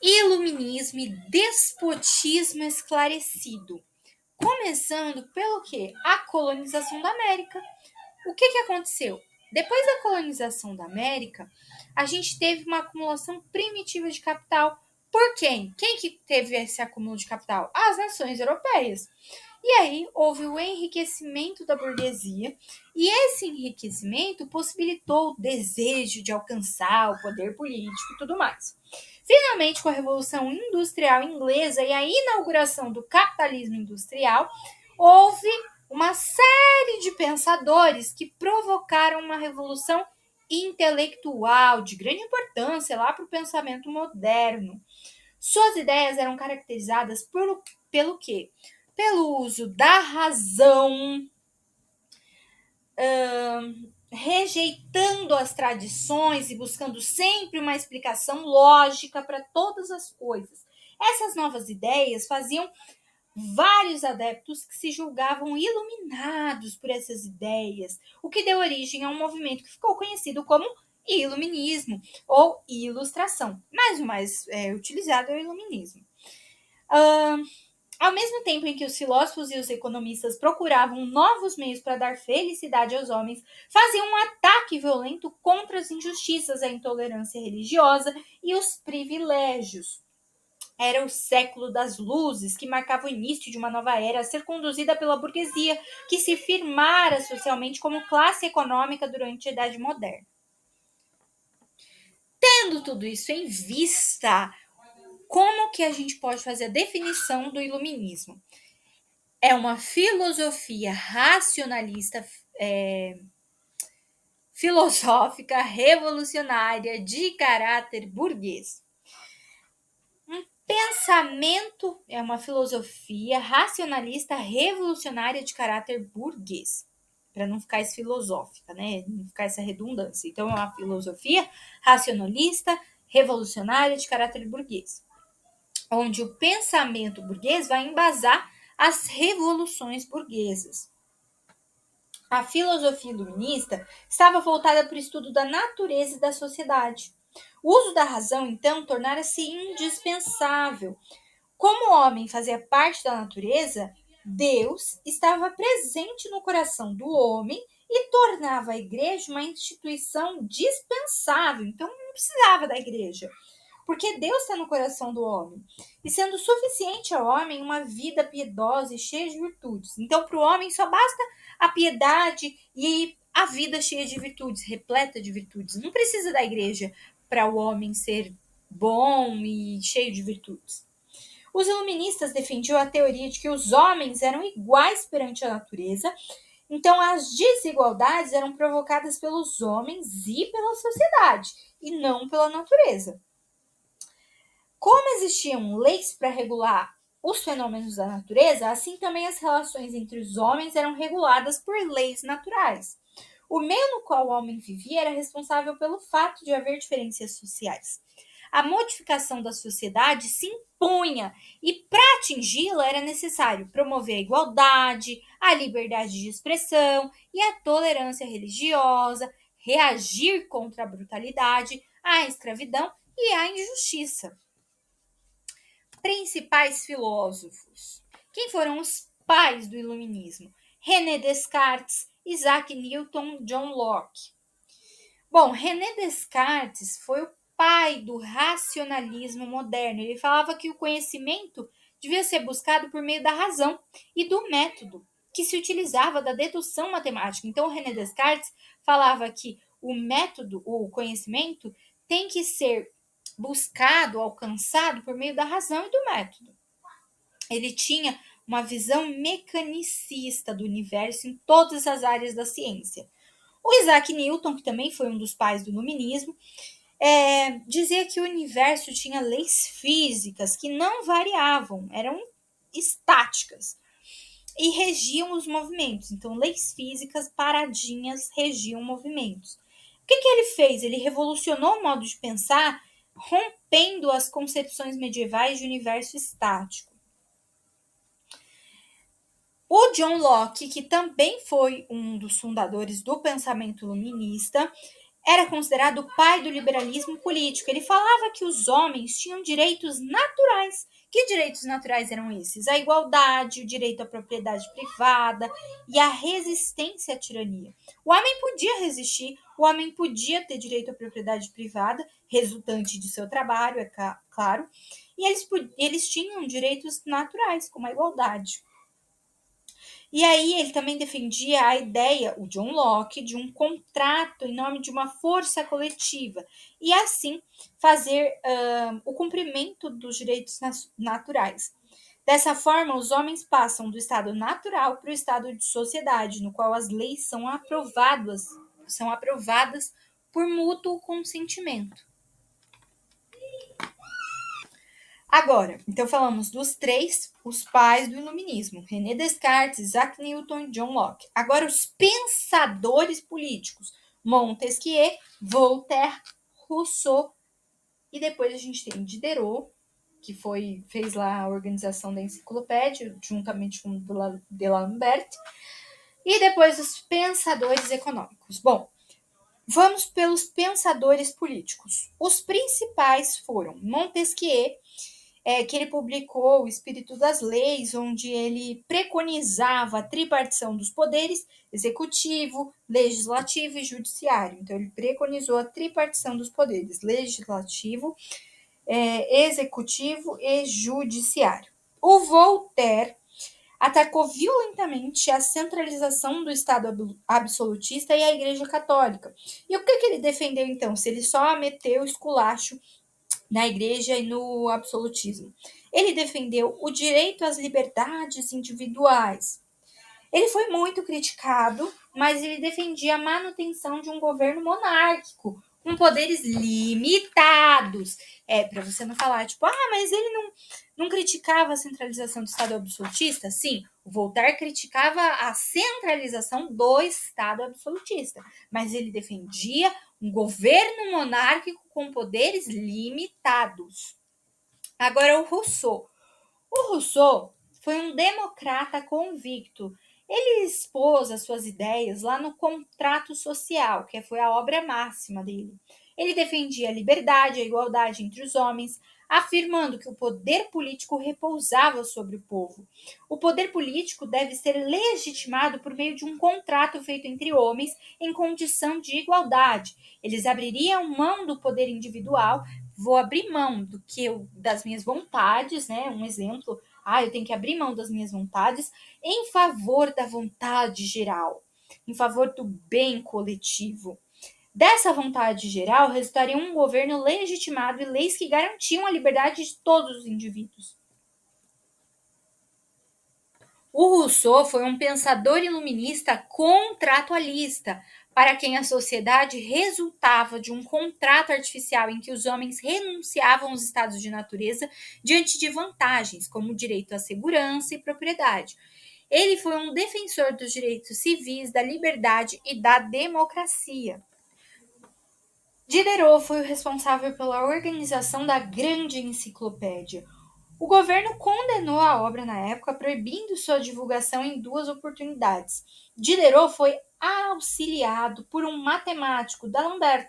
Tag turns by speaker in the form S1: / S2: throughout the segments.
S1: Iluminismo e despotismo esclarecido. Começando pelo quê? A colonização da América. O que aconteceu? Depois da colonização da América, a gente teve uma acumulação primitiva de capital. Por quem? Quem que teve esse acúmulo de capital? As nações europeias. E aí houve o enriquecimento da burguesia, e esse enriquecimento possibilitou o desejo de alcançar o poder político e tudo mais. Finalmente, com a Revolução Industrial Inglesa e a inauguração do capitalismo industrial, houve uma série de pensadores que provocaram uma revolução intelectual de grande importância lá para o pensamento moderno. Suas ideias eram caracterizadas pelo quê? Pelo uso da razão, rejeitando as tradições e buscando sempre uma explicação lógica para todas as coisas. Essas novas ideias faziam vários adeptos que se julgavam iluminados por essas ideias, o que deu origem a um movimento que ficou conhecido como iluminismo ou ilustração, mas o mais utilizado é o iluminismo. Ao mesmo tempo em que os filósofos e os economistas procuravam novos meios para dar felicidade aos homens, faziam um ataque violento contra as injustiças, a intolerância religiosa e os privilégios. Era o século das luzes, que marcava o início de uma nova era a ser conduzida pela burguesia, que se firmara socialmente como classe econômica durante a Idade Moderna. Tendo tudo isso em vista, como que a gente pode fazer a definição do iluminismo? É uma filosofia racionalista, filosófica, revolucionária, de caráter burguês. Pensamento é uma filosofia racionalista revolucionária de caráter burguês, para não ficar esse filosófica, né? Não ficar essa redundância. Então, é uma filosofia racionalista revolucionária de caráter burguês, onde o pensamento burguês vai embasar as revoluções burguesas. A filosofia iluminista estava voltada para o estudo da natureza e da sociedade. O uso da razão, então, tornara-se indispensável. Como o homem fazia parte da natureza, Deus estava presente no coração do homem e tornava a igreja uma instituição dispensável. Então, não precisava da igreja, porque Deus está no coração do homem, e sendo suficiente ao homem uma vida piedosa e cheia de virtudes. Então, para o homem só basta a piedade e a vida cheia de virtudes, repleta de virtudes. Não precisa da igreja para o homem ser bom e cheio de virtudes. Os iluministas defendiam a teoria de que os homens eram iguais perante a natureza, então as desigualdades eram provocadas pelos homens e pela sociedade, e não pela natureza. Como existiam leis para regular os fenômenos da natureza, assim também as relações entre os homens eram reguladas por leis naturais. O meio no qual o homem vivia era responsável pelo fato de haver diferenças sociais. A modificação da sociedade se impunha, e para atingi-la era necessário promover a igualdade, a liberdade de expressão e a tolerância religiosa, reagir contra a brutalidade, a escravidão e a injustiça. Principais filósofos. Quem foram os pais do iluminismo? René Descartes, Isaac Newton, John Locke. Bom, René Descartes foi o pai do racionalismo moderno. Ele falava que o conhecimento devia ser buscado por meio da razão e do método, que se utilizava da dedução matemática. Então, René Descartes falava que o método, o conhecimento, tem que ser buscado, alcançado por meio da razão e do método. Ele tinha uma visão mecanicista do universo em todas as áreas da ciência. O Isaac Newton, que também foi um dos pais do iluminismo, dizia que o universo tinha leis físicas que não variavam, eram estáticas e regiam os movimentos. Então, leis físicas paradinhas regiam movimentos. O que ele fez? Ele revolucionou o modo de pensar, rompendo as concepções medievais de universo estático. O John Locke, que também foi um dos fundadores do pensamento iluminista, era considerado o pai do liberalismo político. Ele falava que os homens tinham direitos naturais. Que direitos naturais eram esses? A igualdade, o direito à propriedade privada e a resistência à tirania. O homem podia resistir, o homem podia ter direito à propriedade privada, resultante de seu trabalho, é claro, e eles tinham direitos naturais, como a igualdade. E aí ele também defendia a ideia, o John Locke, de um contrato em nome de uma força coletiva e assim fazer o cumprimento dos direitos naturais. Dessa forma, os homens passam do estado natural para o estado de sociedade, no qual as leis são aprovadas por mútuo consentimento. Agora, então falamos dos três, os pais do iluminismo, René Descartes, Isaac Newton e John Locke. Agora, os pensadores políticos, Montesquieu, Voltaire, Rousseau, e depois a gente tem Diderot, que fez lá a organização da enciclopédia, juntamente com D'Alembert, e depois os pensadores econômicos. Bom, vamos pelos pensadores políticos. Os principais foram Montesquieu, que ele publicou O Espírito das Leis, onde ele preconizava a tripartição dos poderes, executivo, legislativo e judiciário. Então, ele preconizou a tripartição dos poderes, legislativo, executivo e judiciário. O Voltaire atacou violentamente a centralização do Estado absolutista e a Igreja Católica. E o que ele defendeu, então, se ele só meteu esculacho na igreja e no absolutismo? Ele defendeu o direito às liberdades individuais. Ele foi muito criticado, mas ele defendia a manutenção de um governo monárquico, com poderes limitados. Para você não falar, tipo, mas ele não criticava a centralização do Estado absolutista? Sim, o Voltaire criticava a centralização do Estado absolutista, mas ele defendia um governo monárquico com poderes limitados. Agora, o Rousseau. O Rousseau foi um democrata convicto. Ele expôs as suas ideias lá no Contrato Social, que foi a obra máxima dele. Ele defendia a liberdade, a igualdade entre os homens, afirmando que o poder político repousava sobre o povo. O poder político deve ser legitimado por meio de um contrato feito entre homens em condição de igualdade. Eles abririam mão do poder individual. Vou abrir mão das minhas vontades, né? Um exemplo, eu tenho que abrir mão das minhas vontades em favor da vontade geral, em favor do bem coletivo. Dessa vontade geral resultaria um governo legitimado e leis que garantiam a liberdade de todos os indivíduos. O Rousseau foi um pensador iluminista contratualista, para quem a sociedade resultava de um contrato artificial em que os homens renunciavam aos estados de natureza diante de vantagens, como o direito à segurança e propriedade. Ele foi um defensor dos direitos civis, da liberdade e da democracia. Diderot foi o responsável pela organização da Grande Enciclopédia. O governo condenou a obra na época, proibindo sua divulgação em 2 oportunidades. Diderot foi auxiliado por um matemático, D'Alembert,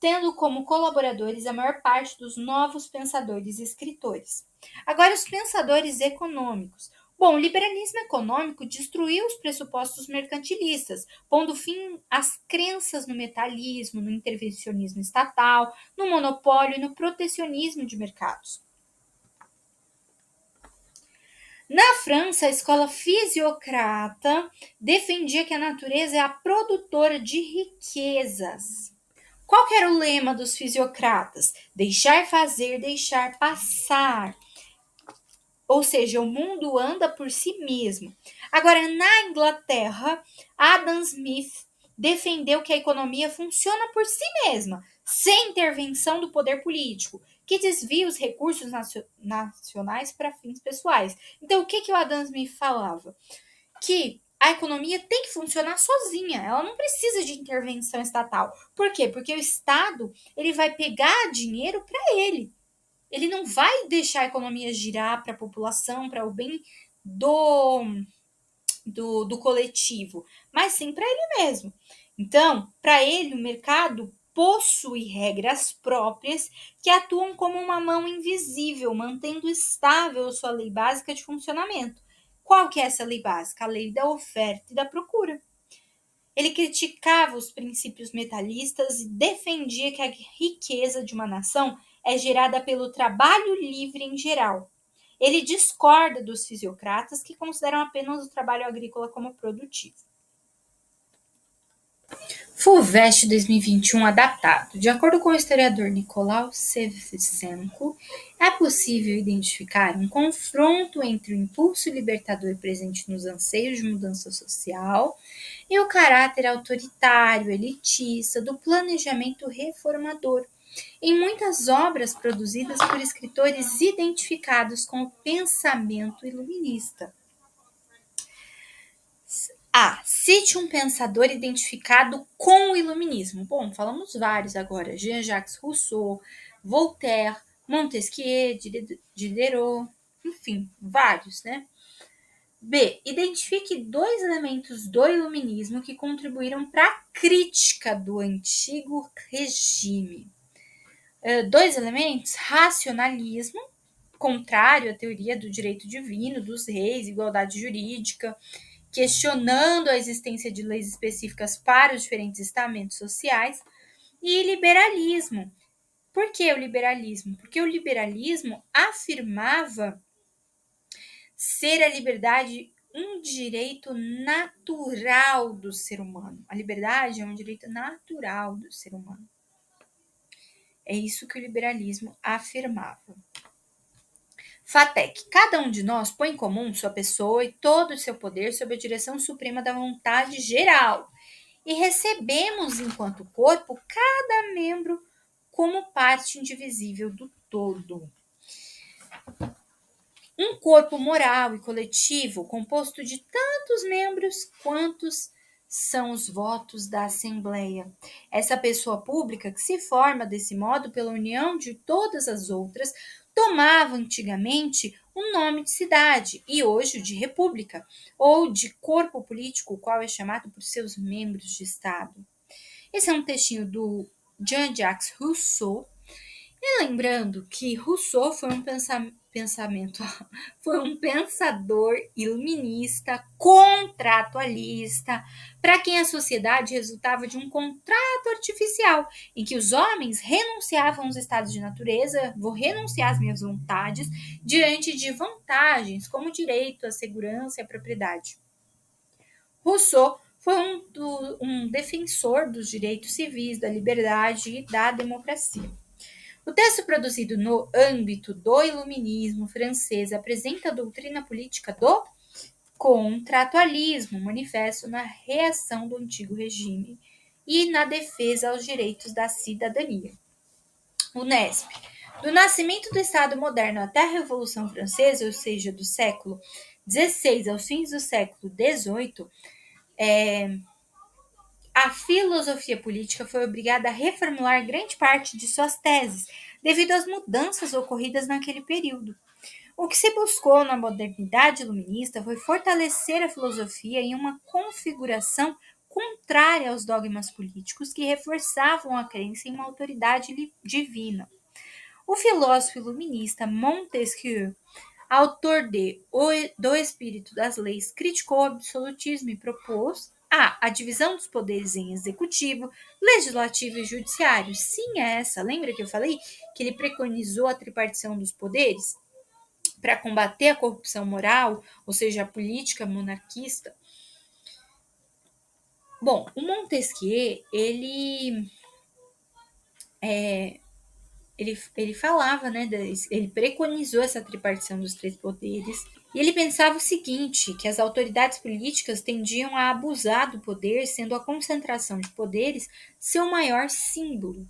S1: tendo como colaboradores a maior parte dos novos pensadores e escritores. Agora, os pensadores econômicos. Bom, o liberalismo econômico destruiu os pressupostos mercantilistas, pondo fim às crenças no metalismo, no intervencionismo estatal, no monopólio e no protecionismo de mercados. Na França, a escola fisiocrata defendia que a natureza é a produtora de riquezas. Qual que era o lema dos fisiocratas? Deixar fazer, deixar passar. Ou seja, o mundo anda por si mesmo. Agora, na Inglaterra, Adam Smith defendeu que a economia funciona por si mesma, sem intervenção do poder político, que desvia os recursos nacionais para fins pessoais. Então, o que o Adam Smith falava? Que a economia tem que funcionar sozinha, ela não precisa de intervenção estatal. Por quê? Porque o Estado ele vai pegar dinheiro para ele. Ele não vai deixar a economia girar para a população, para o bem do coletivo, mas sim para ele mesmo. Então, para ele, o mercado possui regras próprias que atuam como uma mão invisível, mantendo estável sua lei básica de funcionamento. Qual que é essa lei básica? A lei da oferta e da procura. Ele criticava os princípios metalistas e defendia que a riqueza de uma nação é gerada pelo trabalho livre em geral. Ele discorda dos fisiocratas que consideram apenas o trabalho agrícola como produtivo. FUVEST 2021 adaptado. De acordo com o historiador Nicolau Shevchenko, é possível identificar um confronto entre o impulso libertador presente nos anseios de mudança social e o caráter autoritário, elitista do planejamento reformador, em muitas obras produzidas por escritores identificados com o pensamento iluminista. Cite um pensador identificado com o iluminismo. Bom, falamos vários agora. Jean-Jacques Rousseau, Voltaire, Montesquieu, Diderot, enfim, vários, né? B. Identifique 2 elementos do iluminismo que contribuíram para a crítica do antigo regime. 2 elementos: racionalismo, contrário à teoria do direito divino, dos reis, igualdade jurídica, questionando a existência de leis específicas para os diferentes estamentos sociais, e liberalismo. Por que o liberalismo? Porque o liberalismo afirmava ser a liberdade um direito natural do ser humano. A liberdade é um direito natural do ser humano. É isso que o liberalismo afirmava. FATEC. Cada um de nós põe em comum sua pessoa e todo o seu poder sob a direção suprema da vontade geral. E recebemos, enquanto corpo, cada membro como parte indivisível do todo. Um corpo moral e coletivo composto de tantos membros quantos são os votos da Assembleia. Essa pessoa pública que se forma desse modo pela união de todas as outras tomava antigamente o nome de cidade e hoje o de república, ou de corpo político, o qual é chamado por seus membros de Estado. Esse é um textinho do Jean-Jacques Rousseau. E lembrando que Rousseau foi um pensador iluminista, contratualista, para quem a sociedade resultava de um contrato artificial, em que os homens renunciavam aos estados de natureza, vou renunciar às minhas vontades, diante de vantagens como o direito à segurança e à propriedade. Rousseau foi um defensor dos direitos civis, da liberdade e da democracia. O texto produzido no âmbito do iluminismo francês apresenta a doutrina política do contratualismo, manifesto na reação do antigo regime e na defesa aos direitos da cidadania. Unesp. Do nascimento do Estado moderno até a Revolução Francesa, ou seja, do século XVI aos fins do século XVIII, a filosofia política foi obrigada a reformular grande parte de suas teses, devido às mudanças ocorridas naquele período. O que se buscou na modernidade iluminista foi fortalecer a filosofia em uma configuração contrária aos dogmas políticos que reforçavam a crença em uma autoridade divina. O filósofo iluminista Montesquieu, autor de Do Espírito das Leis, criticou o absolutismo e propôs a divisão dos poderes em executivo, legislativo e judiciário. Sim, é essa. Lembra que eu falei que ele preconizou a tripartição dos poderes para combater a corrupção moral, ou seja, a política monarquista? Bom, o Montesquieu, ele falava, né, ele preconizou essa tripartição dos 3 poderes, e ele pensava o seguinte, que as autoridades políticas tendiam a abusar do poder, sendo a concentração de poderes seu maior símbolo.